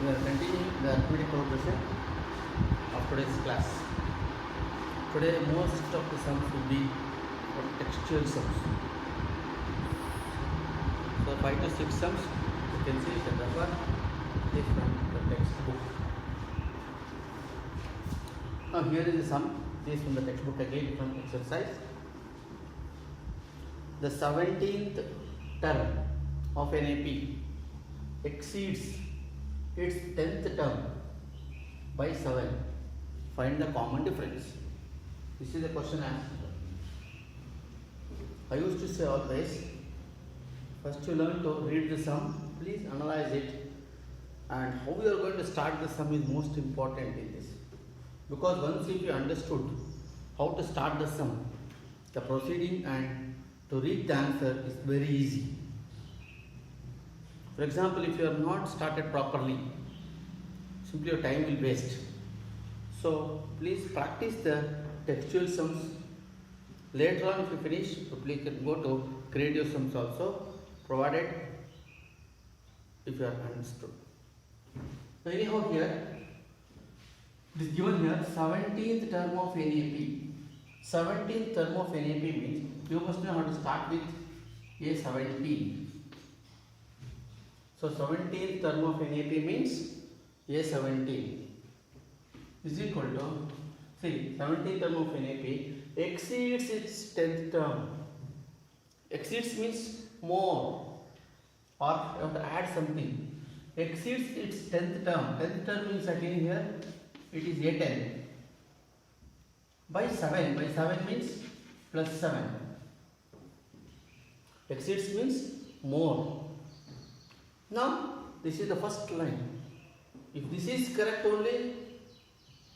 We are continuing the arithmetic progression of today's class. Today, most of the sums will be for textual sums. So, 5 to 6 sums you can see you can refer this from the textbook. Now, here is the sum. This is from the textbook again from exercise. The 17th term of an AP exceeds its 10th term by 7. Find the common difference. This is the question asked. I used to say always, first you learn to read the sum, please analyze it, and how you are going to start the sum is most important in this. Because once if you understood how to start the sum, the proceeding and to read the answer is very easy. For example, if you have not started properly, simply your time will waste. So please practice the textual sums. Later on, if you finish, so please can go to creative sums also, provided if you have understood. So anyhow here, it is given here 17th term of NAP. 17th term of NAP means you must know how to start with A17. So 17th term of NAP means A17 is equal to, see, 17th term of NAP exceeds its 10th term. Exceeds means more, or you have to add something. Exceeds its 10th term. 10th term means again here it is A10 by 7. By 7 means plus 7. Exceeds means more. Now this is the first line. If this is correct only,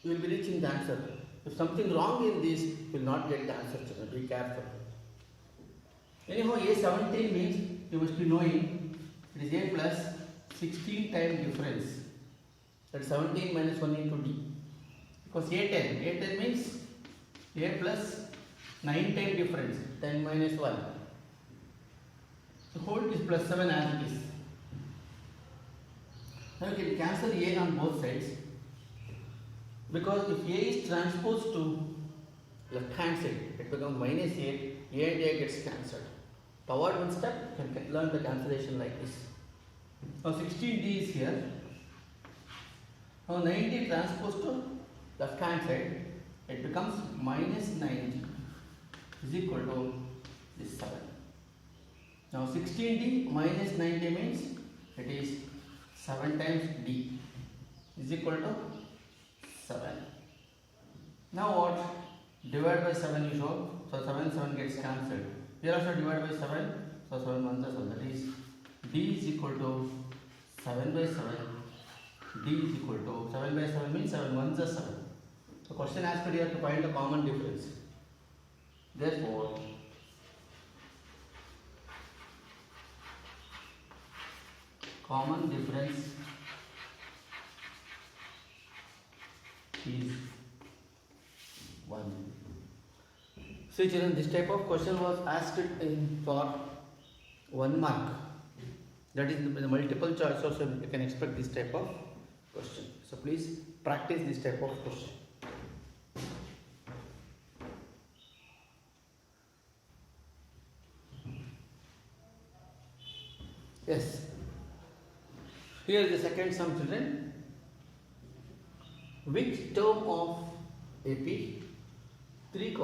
you will be reaching the answer. If something wrong in this, you will not get the answer. Be careful. Anyhow, A17 means you must be knowing it is A plus 16 time difference. That is 17 minus 1 into D. Because A10. A10 means A plus 9 time difference. 10 minus 1. So hold this plus 7 as it is. Now you can cancel A on both sides, because if A is transposed to left hand side, it becomes minus A and A gets cancelled. To avoid one step, you can learn the cancellation like this. Now 16D is here. Now 90 transposed to left hand side, it becomes minus 90 is equal to this 7. Now 16D minus 90 means it is 7 times D is equal to 7. Now what? Divide by 7 you show. So 7 gets cancelled. Here also divide by 7. So 7 1 is 1. That is D is equal to 7 by 7. D is equal to 7 by 7 means 7 1 is 7. The question asked here to find the common difference. Therefore, common difference is 1. See children, this type of question was asked for 1 mark. That is the multiple choice also you can expect this type of question. So please practice this type of question. Yes. Here is the second sum, children. Which term of AP 3,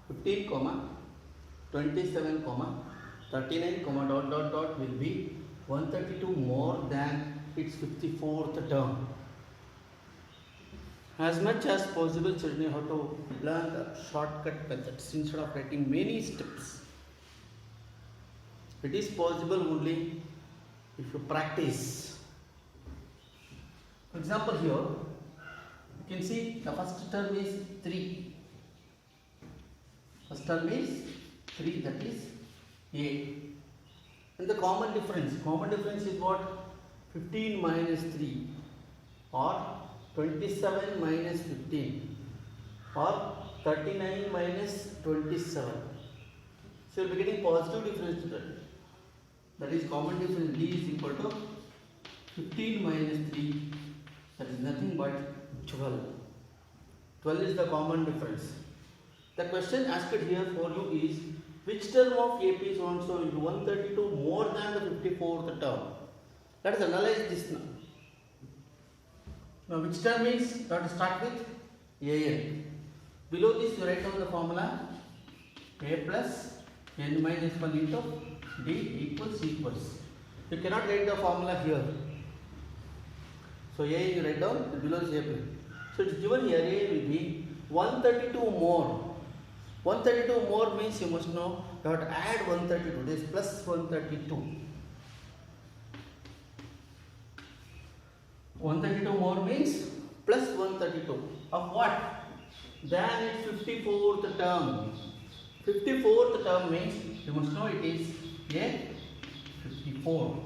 15, 27, 39, will be 132 more than its 54th term. As much as possible, children, you have to learn the shortcut methods instead of writing many steps. It is possible only if you practice. For example, here you can see the first term is 3. First term is 3, that is A. And the common difference is what? 15 minus 3 or 27 minus 15 or 39 minus 27. So you will be getting positive difference. that is common difference D is equal to 15 minus 3, that is nothing but 12. 12 is the common difference. The question asked here for you is, which term of AP is also into 132 more than the 54th term? Let us analyze this now. Now which term is, you have to start with AN. Below this you write down the formula A plus N minus 1 into D equals. You cannot write the formula here. So A you write down, below is A plus. So it is given here A will be 132 more. 132 more means you must know you have to add 132. This plus 132. 132 more means plus 132 of what? Then its 54th term. 54th term means you must know it is A 54.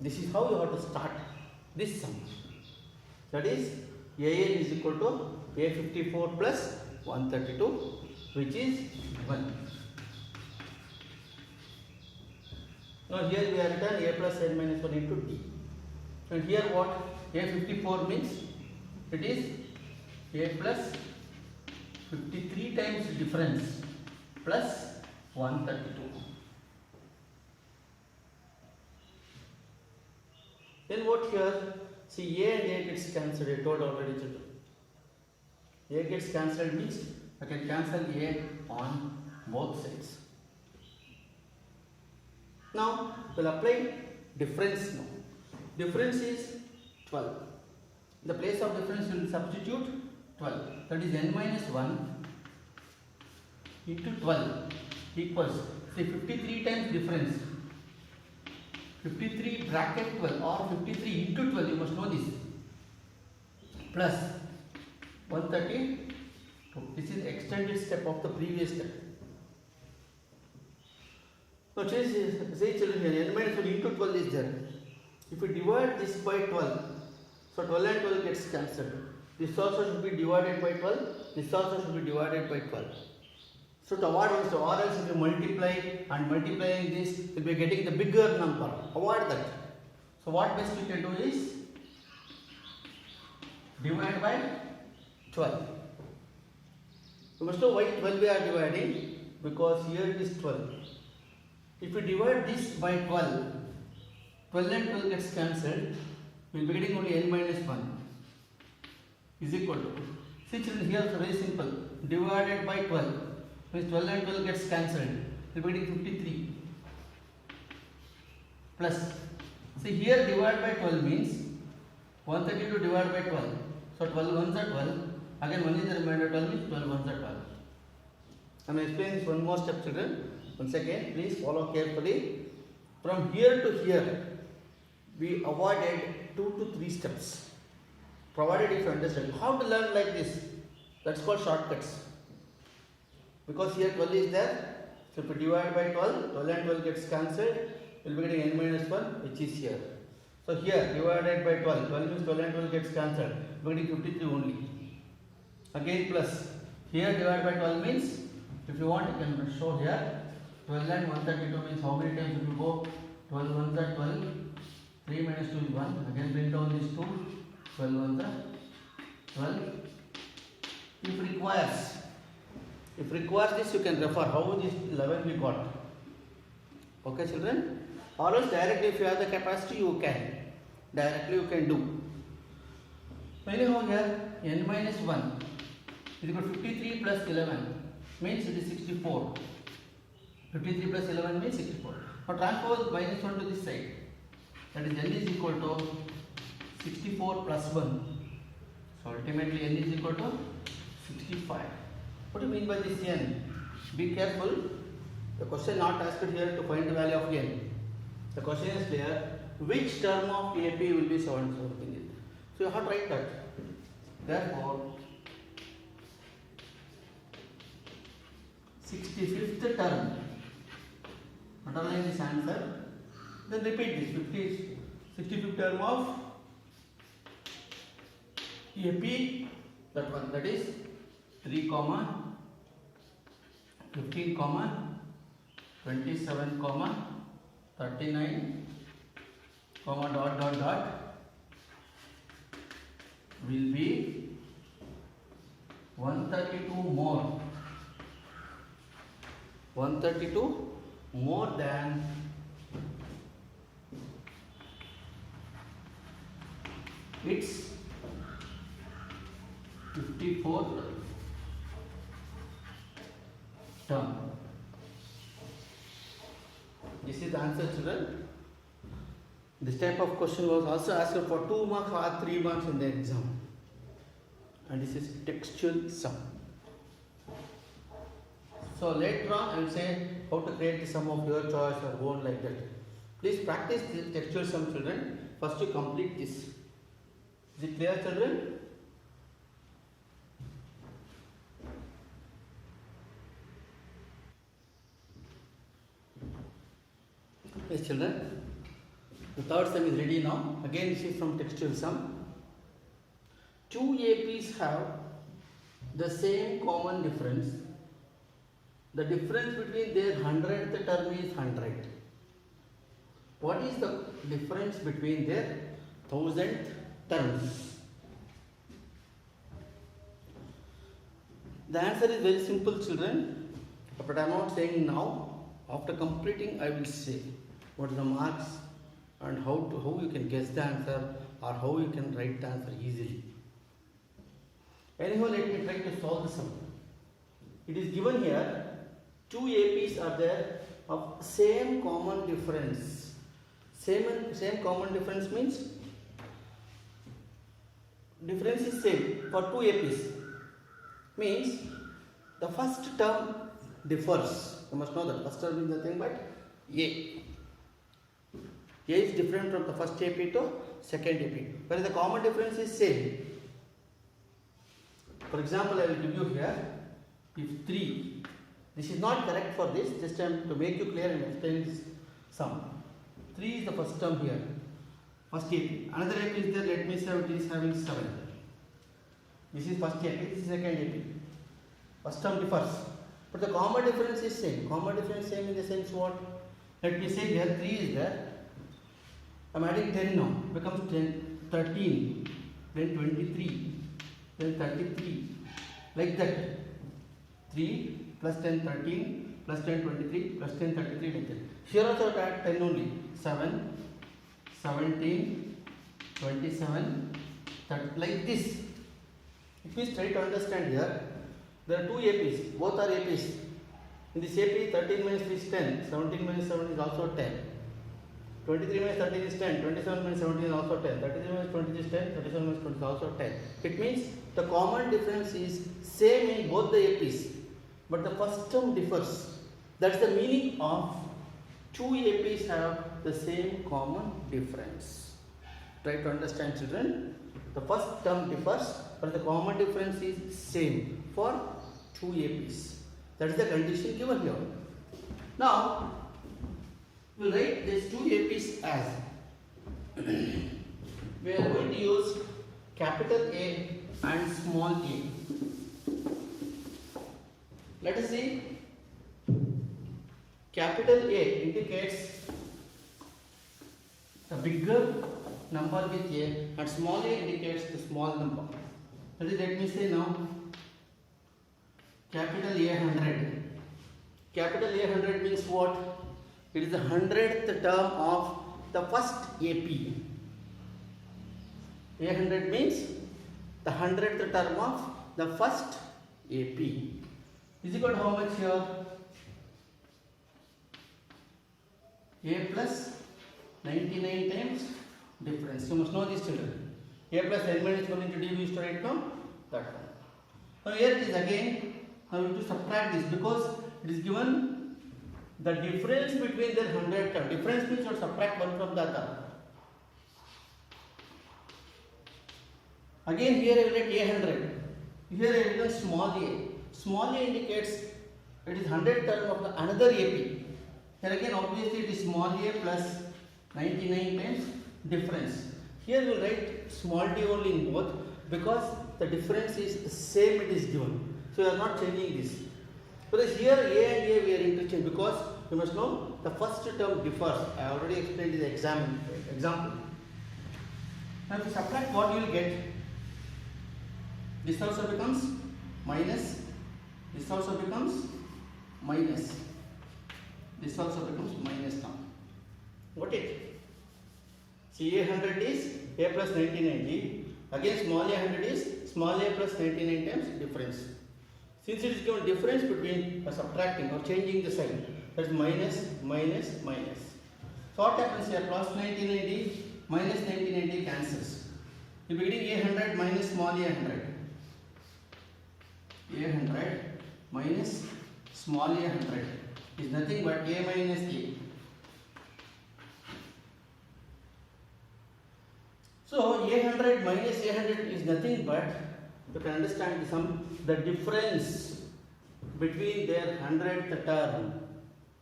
This is how you have to start this sum. That is AN is equal to A54 plus 132, which is 1. Now here we have written A plus N minus 1 into D. And here what? A54 means it is A plus 53 times difference plus 132. Then what here? See, A and A gets cancelled. I told already children. A gets cancelled means I can cancel A on both sides. Now we'll apply difference now. Difference is 12. In the place of difference we will substitute 12. That is N minus 1 into 12 equals, say 53 times difference. 53 bracket 12 or 53 into 12, you must know this, plus 132. This is extended step of the previous step. Now say children here, N minus 1 into 12 is there. If we divide this by 12, so 12 and 12 gets cancelled. This also should be divided by 12, this also should be divided by 12. So to avoid also, or else if you multiply and multiplying this, you will be getting the bigger number. Avoid that. So what best we can do is divide by 12. You must know why 12 we are dividing, because here it is 12. If we divide this by 12, 12 and 12 gets cancelled, we will be getting only N minus 1 is equal to, see children, here it's very simple, divided by 12. Means 12 and 12 gets cancelled, we will be getting 53 plus, see here divide by 12 means 132 divided by 12, so 12 ones are 12, again 1 is the remainder, 12 means 12 ones are 12. I am explaining this one more step children, once again please follow carefully. From here to here we avoided 2 to 3 steps, provided if you understand. How to learn like this? That's called shortcuts. Because here 12 is there, so if we divide by 12, 12 and 12 gets cancelled, we will be getting N minus 1, which is here. So here divided by 12, 12 means 12 and 12 gets cancelled, we will be getting 53 only. Again plus, here divided by 12 means, if you want you can show here, 12 and 132 means how many times it will go? 12 ones are 12, 3 minus 2 is 1, again bring down this 2, 12 ones are 12. If requires this, you can refer how this 11 we got. Okay children? Or else directly if you have the capacity you can. Directly you can do. So anyhow here N minus 1 is equal to 53 plus 11 means it is 64. 53 plus 11 means 64. Now transpose minus 1 to this side. That is N is equal to 64 plus 1. So ultimately N is equal to 65. What do you mean by this N? Be careful. The question not asked here to find the value of N. The question is clear. Which term of AP will be so and so? So you have to write that. Therefore, 65th term. Underline this answer. Then repeat this. 65th term of AP. That one. That is 3, 15, 27, 39 comma dot dot dot will be 132 more. 132 more than its 54th term. This is the answer, children. This type of question was also asked for 2 marks or 3 marks in the exam. And this is textual sum. So later on I will say how to create the sum of your choice or own like that. Please practice this textual sum, children. First you complete this. Is it clear, children? Yes, children. The third sum is ready now. Again, this is from textual sum. Two APs have the same common difference. The difference between their 100th term is 100. What is the difference between their 1000th terms? The answer is very simple, children, but I am not saying now. After completing, I will say what are the marks and how you can guess the answer or how you can write the answer easily. Anyhow, let me try to solve the sum. It is given here, two APs are there of same common difference. Same common difference means difference is same for two APs. Means the first term differs. You must know that first term is nothing but A. A is different from the first AP to second AP. Whereas the common difference is same. For example, I will give you here, if 3, this is not correct for this, just to make you clear and explain this sum. 3 is the first term here, first AP. Another AP is there, let me say it is having 7. This is first AP, this is second AP. First term differs, but the common difference is same. Common difference same in the sense what? Let me say here 3 is there. I am adding 10 now, becomes 10, 13, then 23, then 33, like that. 3 plus 10, 13, plus 10, 23, plus 10, 33, like that. Here also add 10 only. 7, 17, 27, 30, like this. If we try to understand here, there are two APs, both are APs. In this AP, 13 minus 3 is 10, 17 minus 7 is also 10. 23 minus 13 is 10, 27 minus 17 is also 10, 33 minus 20 is 10, 37 minus 20 is also 10. It means the common difference is same in both the APs, but the first term differs. That's the meaning of two APs have the same common difference. Try to understand, children. The first term differs, but the common difference is same for two APs. That is the condition given here. Now, we will write these two APs as we are going to use capital A and small a. Let us see. Capital A indicates the bigger number with A and small a indicates the small number. Let me say now capital A 100. Capital A 100 means what? It is the 100th term of the first AP. A 100 means the 100th term of the first AP. Is equal to how much here? A plus 99 times difference. You must know this, children. A plus n minus 1 into d we used to write now that one. Now here it is again. Now we have to subtract this because it is given the difference between their 100 term. Difference means you subtract one from the other. Again here I will write A100. Here I will write small a. Small a indicates it is 100 term of the another AP. Here again obviously it is small a plus 99 times difference. Here we will write small d only in both because the difference is same it is given. So we are not changing this. Whereas here A and A we are interchanging because you must know the first term differs. I already explained in the example. Now if you subtract, what you will get? This also becomes minus. This also becomes minus. This also becomes minus now. Got it? See, A100 is A plus 1990. Again, small A100 is small a plus 99 times difference. Since it is given difference between subtracting or changing the sign, that is minus, minus, minus. So what happens here? Plus 1990 minus 1990 cancels. You will be getting A100 minus small A100. A100 minus small A100 is nothing but A minus A. So A100 minus A100 is nothing but, you can understand the difference between their 100th term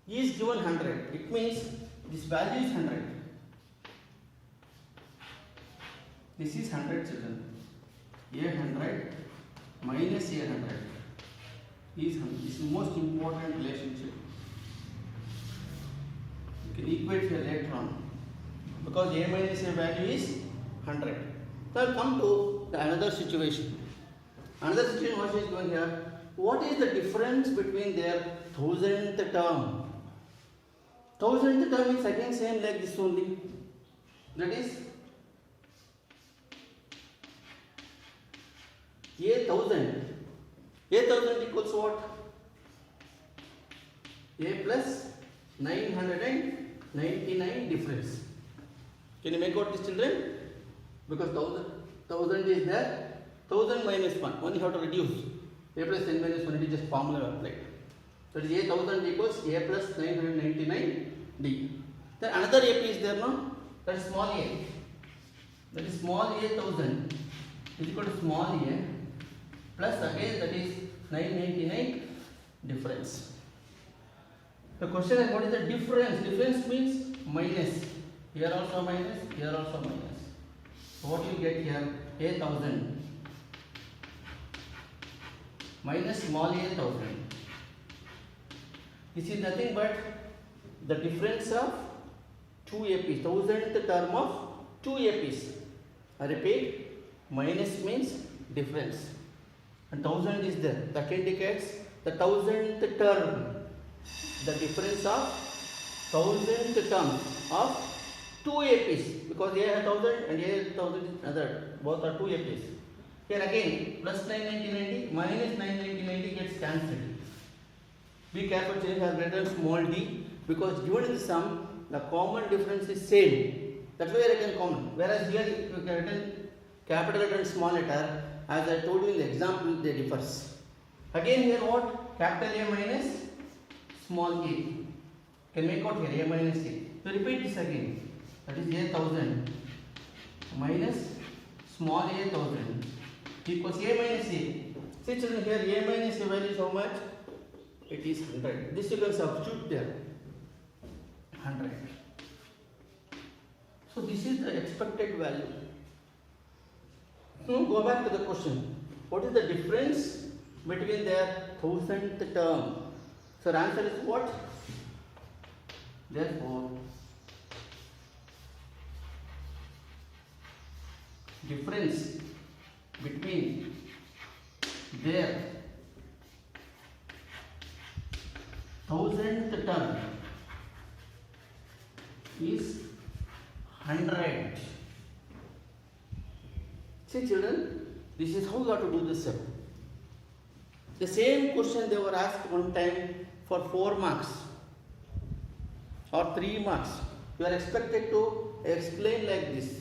is given 100. It means this value is 100. This is 100, children. A100 minus A100 is 100. This is the most important relationship. You can equate here later on, because A minus A value is 100. So I will come to another situation. Another situation, what is going here? What is the difference between their 1000th term? 1000th term is again same like this only. That is A1000. A1000 equals what? A plus 999 difference. Can you make out this, children? Because 1000 is there. 1000 minus 1. Only you have to reduce. A plus n minus 1, it is just formula applied. That is A1000 equals A plus 999D. Then another AP is there, no? That is small a. That is small A1000 is equal to small a plus again that is 999 difference. The question is, what is the difference? Difference means minus. Here also minus, here also minus. So what you get here? A1000 minus small A1000. This is nothing but the difference of 2 APs, 1000th term of 2 APs. I repeat, minus means difference. And 1000 is there. That indicates the 1000th term. The difference of 1000th term of 2 APs, because A 1000 and A 1000 is another, both are 2 APs. Here again, plus 990 minus 990 gets cancelled. Be careful, children, have written small d, because given in the sum, the common difference is same. That's why I written common. Whereas here, you can written capital letter and small letter, as I told you in the example, they differs. Again here what? Capital A minus small a. Can make out here A minus A. So repeat this again. That is A1000 minus small A1000 equals A minus A. See, children, here A minus A value is how much? It is 100. This you can substitute there. 100. So this is the expected value. Now go back to the question. What is the difference between their 1000th term? So the answer is what? Therefore, difference between their 1000th term is 100. See, children, this is how you have to do this step. The same question they were asked one time for 4 marks or 3 marks. You are expected to explain like this.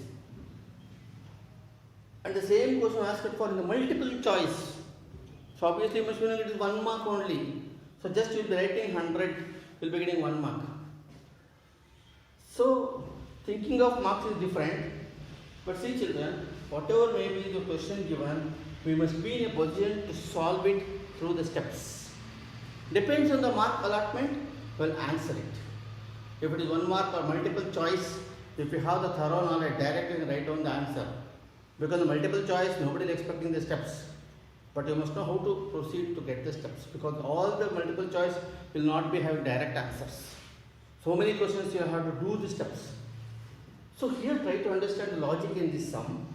And the same question asked for in the multiple choice. So obviously you must be knowing it is 1 mark only. So just you will be writing 100, you will be getting 1 mark. So thinking of marks is different. But see, children, whatever may be the question given, we must be in a position to solve it through the steps. Depends on the mark allotment, we will answer it. If it is 1 mark or multiple choice, if you have the thorough knowledge, directly write down the answer. Because the multiple choice, nobody is expecting the steps. But you must know how to proceed to get the steps. Because all the multiple choice will not be having direct answers. So many questions you have to do the steps. So here try to understand the logic in this sum.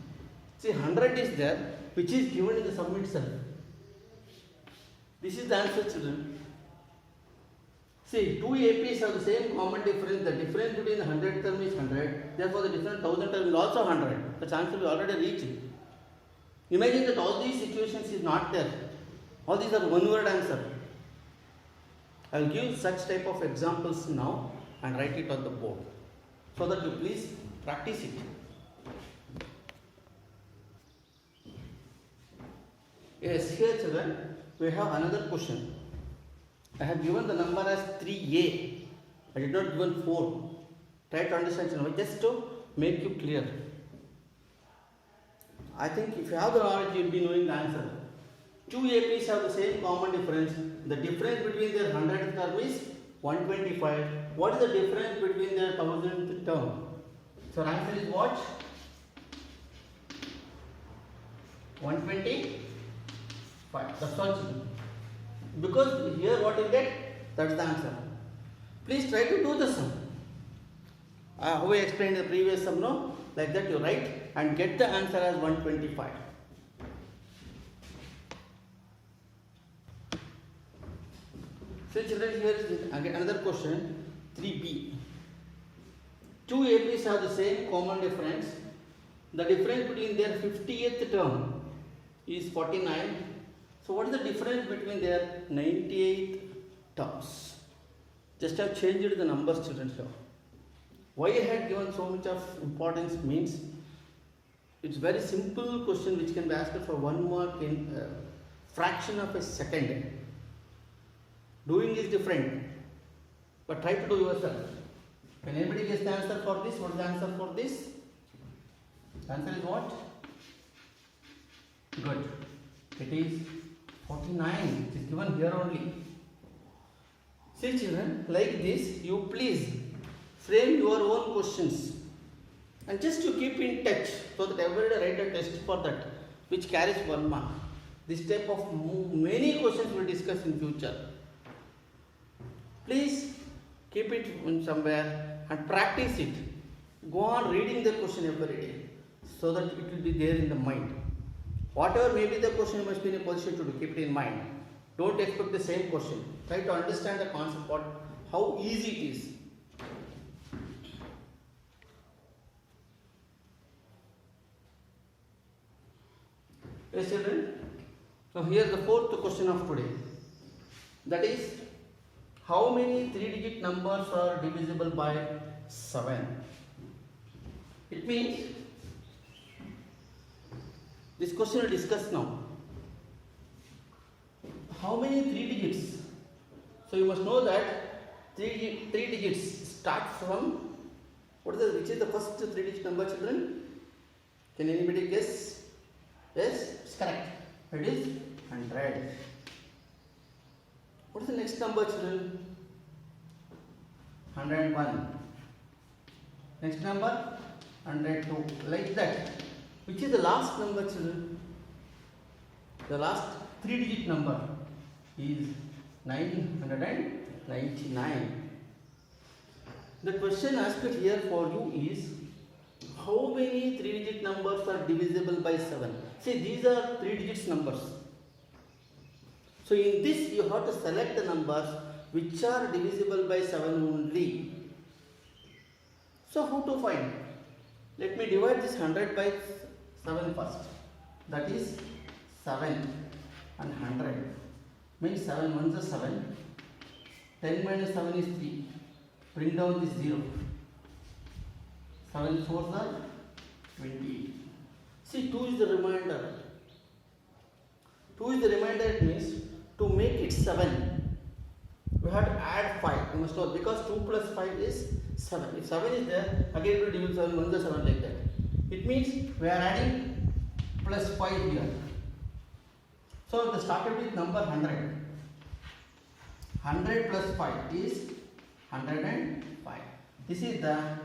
See, 100 is there, which is given in the sum itself. This is the answer, children. See, two APs have the same common difference. The difference between the 100 term is 100. Therefore, the difference 1000 term is also 100. The answer we already reached. Imagine that all these situations is not there. All these are one word answer. I will give such type of examples now and write it on the board so that you please practice it. Yes, here children, we have another question. I have given the number as 3a. I did not given 4. Try to understand children, just to make you clear. I think if you have the knowledge, you will be knowing the answer. Two APs have the same common difference. The difference between their 100th term is 125. What is the difference between their 1000th term? So answer is what? 125. That's all. Because here what you get, that's the answer. Please try to do the sum. How I explained the previous sum, no? Like that you write and get the answer as 125. So children, here is again another question, 3b. Two APs have the same common difference. The difference between their 50th term is 49. So what is the difference between their 98th terms? Just have changed the numbers, children, here. Why I had given so much of importance means it's very simple question which can be asked for 1 mark in fraction of a second. Doing is different, but try to do yourself. Can anybody guess the answer for this? What is the answer for this? The answer is what? Good. It is 49. It is given here only. See children, like this, you please frame your own questions and just to keep in touch so that everybody write a test for that which carries 1 mark. This type of many questions we will discuss in future. Please keep it in somewhere and practice it. Go on reading the question every day so that it will be there in the mind. Whatever may be the question, you must be in a position to keep it in mind. Don't expect the same question. Try to understand the concept, how easy it is. Yes, children. Now here the fourth question of today. That is, how many 3-digit numbers are divisible by 7? It means, this question we will discuss now. How many 3 digits? So you must know that 3 digits start from, which is the first 3-digit number, children? Can anybody guess? Yes, it's correct. It is 100. What is the next number, children? 101. Next number? 102. Like that. Which is the last number, children? The last 3-digit number is 999. The question asked here for you is, how many 3-digit numbers are divisible by 7? See, these are 3 digits numbers. So in this you have to select the numbers which are divisible by 7 only. So how to find? Let me divide this 100 by 7 first. That is 7 and 100. Means 7 ones are 7. 10 minus 7 is 3. Bring down this 0. 7 4s are 20. See, 2 is the remainder. 2 is the remainder, it means to make it 7, we have to add 5. You must know, because 2 plus 5 is 7. If 7 is there, again we will divide 7, 1 is 7 like that. It means we are adding plus 5 here. So the started with number 100. 100 plus 5 is 105. This is the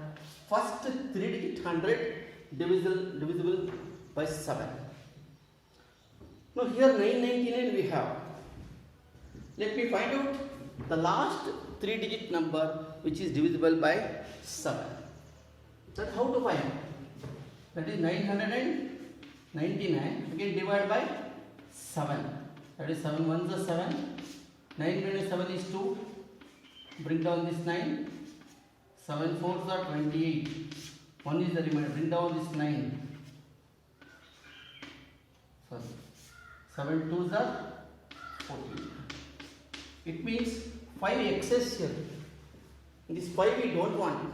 first 3-digit 100 divisible by 7. Now here 999 we have. Let me find out the last 3-digit number which is divisible by 7. That's how to find. That is 999. Again divide by 7. That is 7 ones are 7. 9 minus 7 is 2. Bring down this 9. 7 fours are 28. 1 is the remainder. Bring down this 9. Sorry. 7 twos are 14. It means 5 excess here. This 5 we don't want.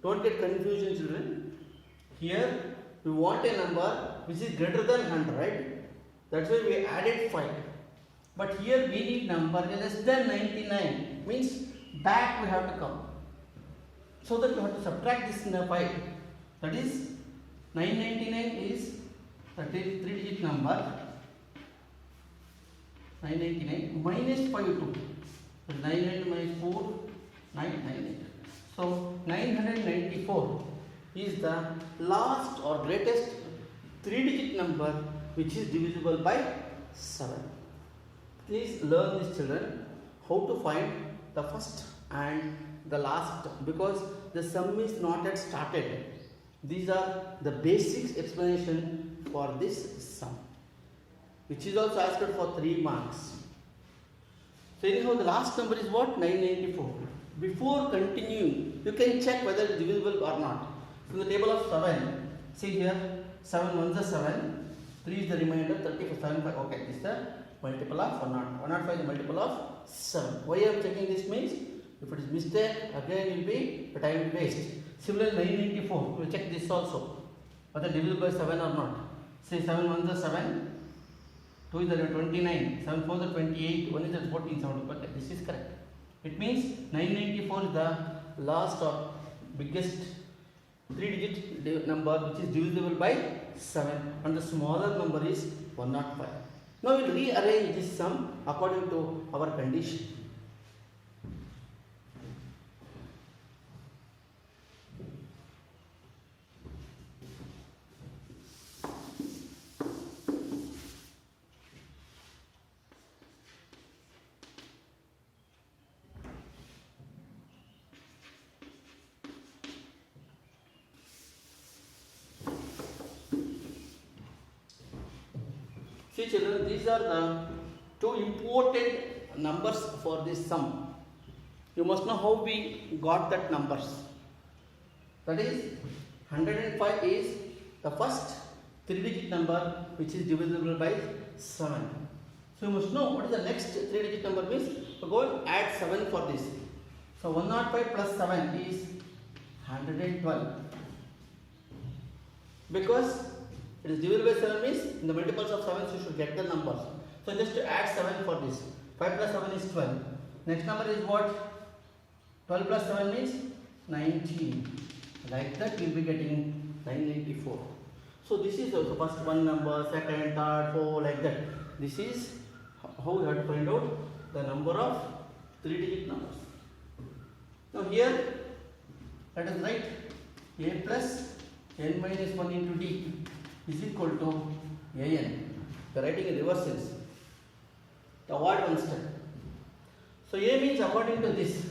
Don't get confusion, children. Here we want a number which is greater than 100, right? That's why we added 5. But here we need number less than 99. Means back we have to come. So that we have to subtract this 5. That is 999 is 3-digit number. 999 minus 52. So 900 minus 4, 998. So 994 is the last or greatest 3-digit number which is divisible by 7. Please learn this, children, how to find the first and the last, because the sum is not yet started. These are the basics explanation for this sum, which is also asked for 3 marks. So anyhow, the last number is what? 994. Before continuing, you can check whether it is divisible or not. From the table of 7, see here, 7 ones are 7, 3 is the remainder, 34, 7, 5. Okay, this is the multiple of 105. 105 is the multiple of 7. Why I am checking this means, if it is mistake, again will be the time will waste. Similarly, 994, we will check this also, whether divisible by 7 or not. Say 7 ones are 7, 2 is the 29, 7 fours are 28, 1 is the 14, 70. Okay, this is correct. It means 994 is the last or biggest 3-digit number which is divisible by 7, and the smaller number is 105. Now we will rearrange this sum according to our condition. See, children, these are the 2 important numbers for this sum. You must know how we got that numbers. That is, 105 is the first 3-digit number which is divisible by 7. So you must know what is the next 3-digit number means. So go and add 7 for this. So 105 plus 7 is 112. Because it is divisible by 7 means in the multiples of 7 you should get the numbers. So just to add 7 for this. 5 plus 7 is 12. Next number is what? 12 plus 7 means 19. Like that we will be getting 994. So this is also first one number, second, third, 4, like that. This is how we have to find out the number of 3-digit numbers. Now here let us write a plus n minus 1 into d is equal to an. We are writing in reverse sense. To avoid one step. So a means according to this,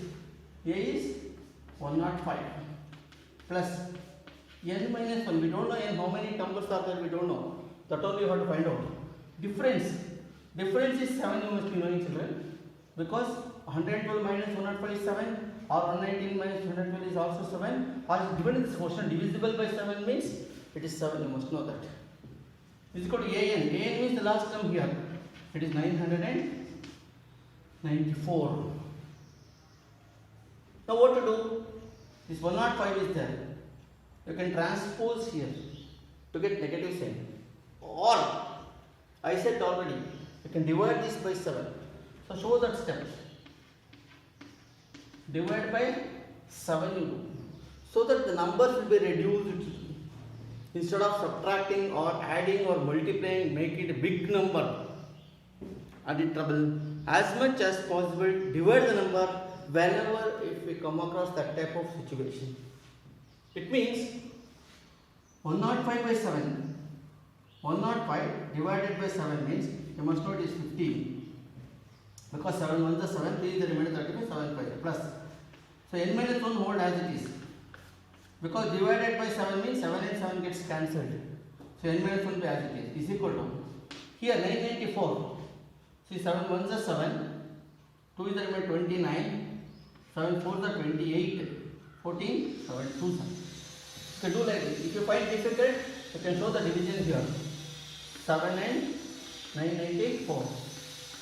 a is 105 plus n minus 1. We don't know n, how many numbers are there, we don't know. That only you have to find out. Difference is 7, you must be knowing, children. Because 112 minus 105 is 7, or 119 minus 112 is also 7, or given in this question divisible by 7 means it is 7, you must know that. Is equal to an. An means the last term here. It is 994. Now what to do? This 105 is there. You can transpose here to get negative sign. Or, I said already, you can divide this by 7. So show that step. Divide by 7 you do. So that the numbers will be reduced. Instead of subtracting or adding or multiplying, make it a big number. And in trouble, as much as possible, divide the number whenever if we come across that type of situation. It means 105 by 7. 105 divided by 7 means, you must know it is 15. Because 7 1 is 7, 3 is the remainder 35, 7 5 plus. So n minus 1 hold as it is. Because divided by 7 means 7 and 7 gets cancelled. So n minus 1 as it is equal to. Here 994. See 7 1 is 7, 2 is the remainder 29, 7 4 is 28, 14, 7 2 7. You can do like this. If you find difficult, you can show the division here. 7 and 994.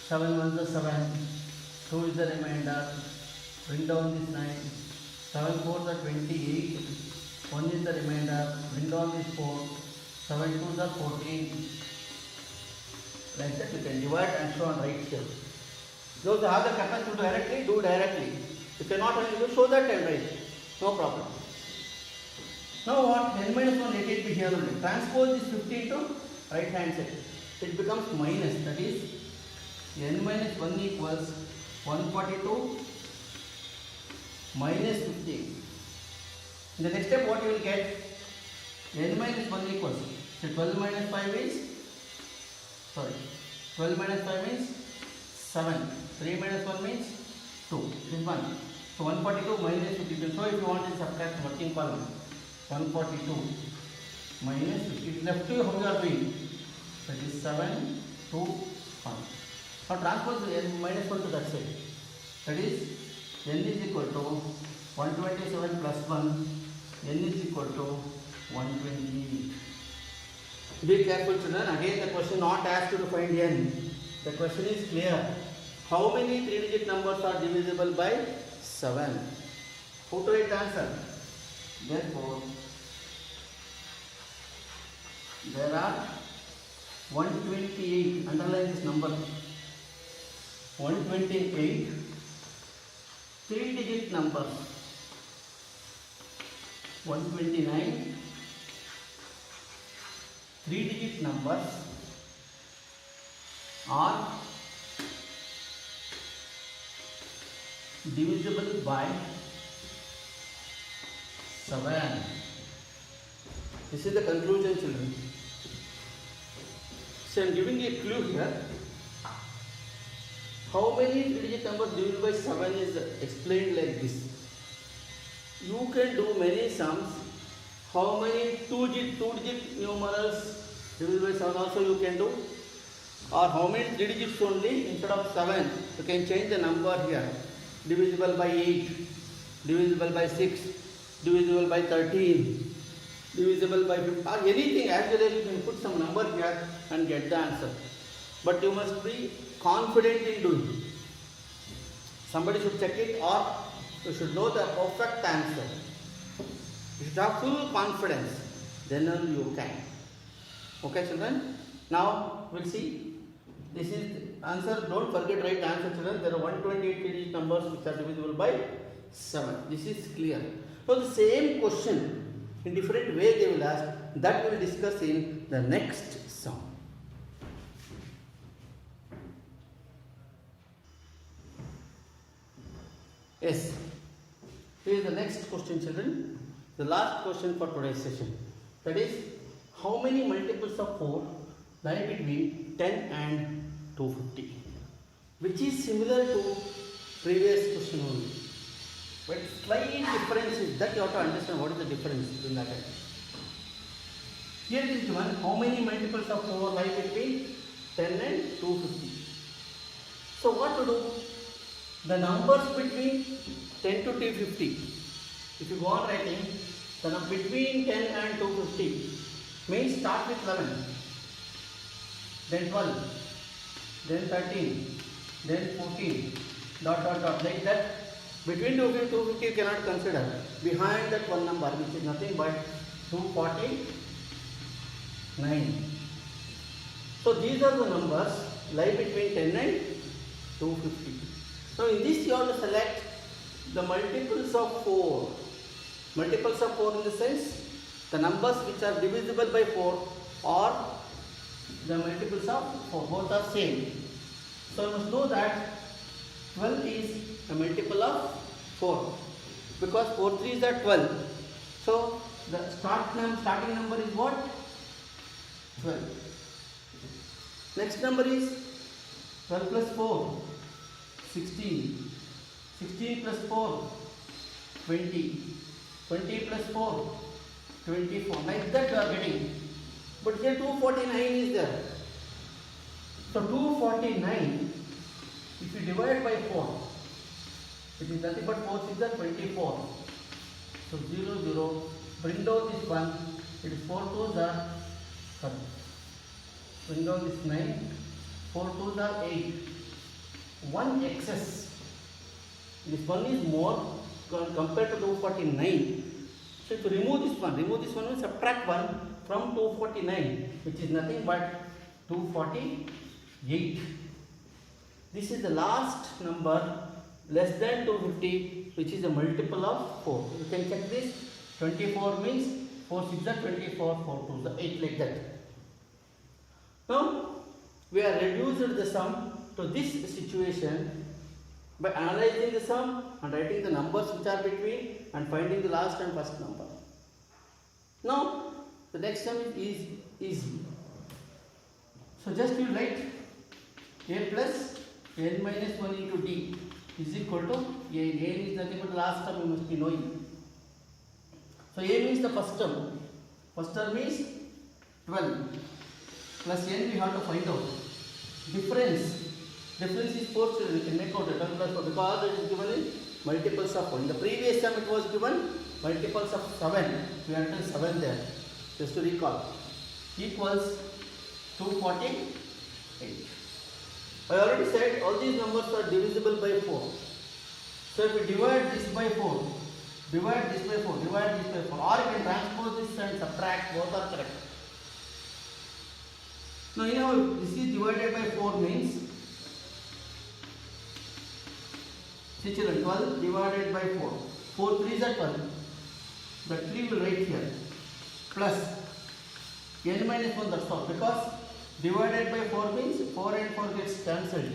7 1 is 7, 2 is the remainder, bring down this 9, 7 4 is 28, 1 is the remainder, bring down this 4, 7 2 is 14. Like that you can divide and show on right here. Those who have the capacity to directly, do directly. If you cannot, you show that and write. No problem. Now what? n minus 1 let it be here only. Transpose this 15 to right hand side. It becomes minus, that is n minus 1 equals 142 minus 15. In the next step what you will get? N minus 1 equals, so 12 minus 5 is, 12 minus 5 means 7, 3 minus 1 means 2, this is 1. So 142 minus 50, so if you want to subtract working column, 142 minus 50, left to you how you are doing, that is 7, 2, 1. Now transpose n minus 1 to that side, that is n is equal to 127 plus 1, n is equal to 120. Be careful children, again the question not asked you to find n, the question is clear. How many 3-digit numbers are divisible by 7? Who to write the answer? Therefore, there are 128, underline this number, 128 3-digit numbers, 129 3-digit numbers are divisible by 7. This is the conclusion children. So I am giving a clue here. How many 3-digit numbers divisible by 7 is explained like this. You can do many sums. How many 2-digit numerals divisible by 7 also you can do. Or how many 3 digits only instead of 7. You can change the number here. Divisible by 8, divisible by 6, divisible by 13, divisible by 15, or anything. Actually you can put some number here and get the answer. But you must be confident in doing. Somebody should check it, or you should know the perfect answer. You should have full confidence, then only you can. Okay children? Now we'll see. This is the answer. Don't forget write the answer children. There are 128 digit numbers which are divisible by 7. This is clear. So the same question in different way they will ask. That we will discuss in the next sum. Yes. Here is the next question children. The last question for today's session. That is, how many multiples of 4 lie between 10 and 250? Which is similar to previous question only. But slight difference is that you have to understand what is the difference between that. Here it is given, how many multiples of 4 lie between 10 and 250? So what to do? The numbers between 10 to 250. If you go on writing, the number between 10 and 250 means start with 11, then 12, then 13, then 14, dot like that. Between 250 and 250 you cannot consider. Behind that one number which is nothing but 249. So these are the numbers lie between 10 and 250. Now in this you have to select the multiples of 4. Multiples of 4 in the sense the numbers which are divisible by 4 or the multiples of 4. Both are same. So you must know that 12 is a multiple of 4 because 4 3s are 12. So the starting number is what? 12. Next number is 12 plus 4. 16. 16 plus 4, 20. 20 plus 4, 24. Like that you are getting. But here 249 is there. So 249, if you divide by 4, it is nothing but 4 6 are 24. So 0 0. Bring down this one. It is 4 2s are, sorry. Bring down this 9. 4 2s are 8. 1 excess. This one is more compared to 249. So if you remove this one will subtract 1 from 249, which is nothing but 248. This is the last number less than 250, which is a multiple of 4. You can check this. 24 means 4 6 are 24, 4 2 are 8, like that. Now we have reduced the sum to this situation by analyzing the sum and writing the numbers which are between and finding the last and first number. Now the next sum is easy. So just you write a plus n minus 1 into d is equal to a. N is nothing but the last term you must be knowing. So a means the first term. First term is 12 plus n we have to find out. Difference is 4, so we can make out the 12 plus 4 because it is given in multiples of 1. In the previous term it was given multiples of 7. We have written 7 there. Just to recall. Equals 248. I already said all these numbers are divisible by 4. So if we divide this by 4, divide this by 4, divide this by 4, or you can transpose this and subtract, both are correct. Now you know this is divided by 4 means, see children, 12 divided by 4. 4 3s are 12. The 3 will write here. Plus n minus 1, that's all. Because divided by 4 means 4 and 4 gets cancelled.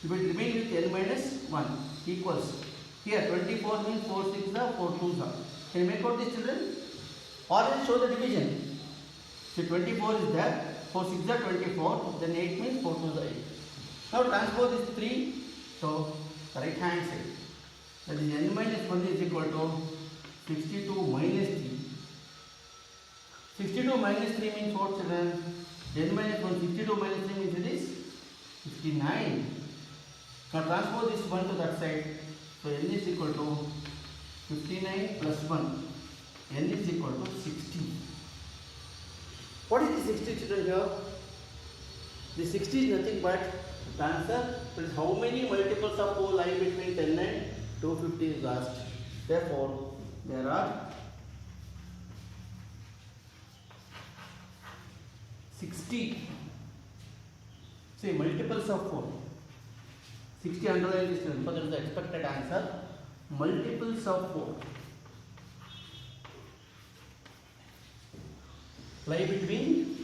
You will remain with n minus 1 equals. Here 24 means 4 6 are 4 2s are. Can you make out this children? Or will show the division. So 24 is there. 4 6 are 24. Then 8 means 4 2s are 8. Now transpose this 3. So right hand side. That is n minus 1 is equal to 62 minus 3. 62 minus 3 means what children? n minus 1, 62 minus 3 means it is 59. Now transpose this 1 to that side. So n is equal to 59 plus 1. N is equal to 60. What is the 60 children here? The 60 is nothing but the answer is how many multiples of 4 lie between 10 and 250 is asked. Therefore, there are 60. Say multiples of 4. 60 underline this because it is the expected answer. Multiples of 4 lie between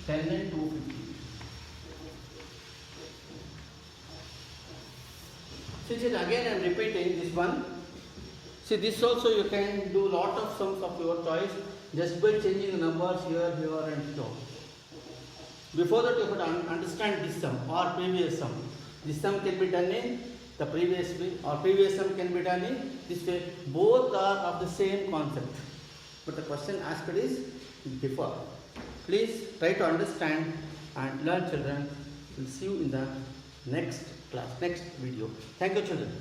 10 and 250. Since it again I am repeating this one. See this also you can do lot of sums of your choice just by changing the numbers here and here. Before that you have to understand this sum or previous sum. This sum can be done in the previous way or previous sum can be done in this way. Both are of the same concept. But the question asked is differ. Please try to understand and learn children. We'll see you in the next class, next video. Thank you children.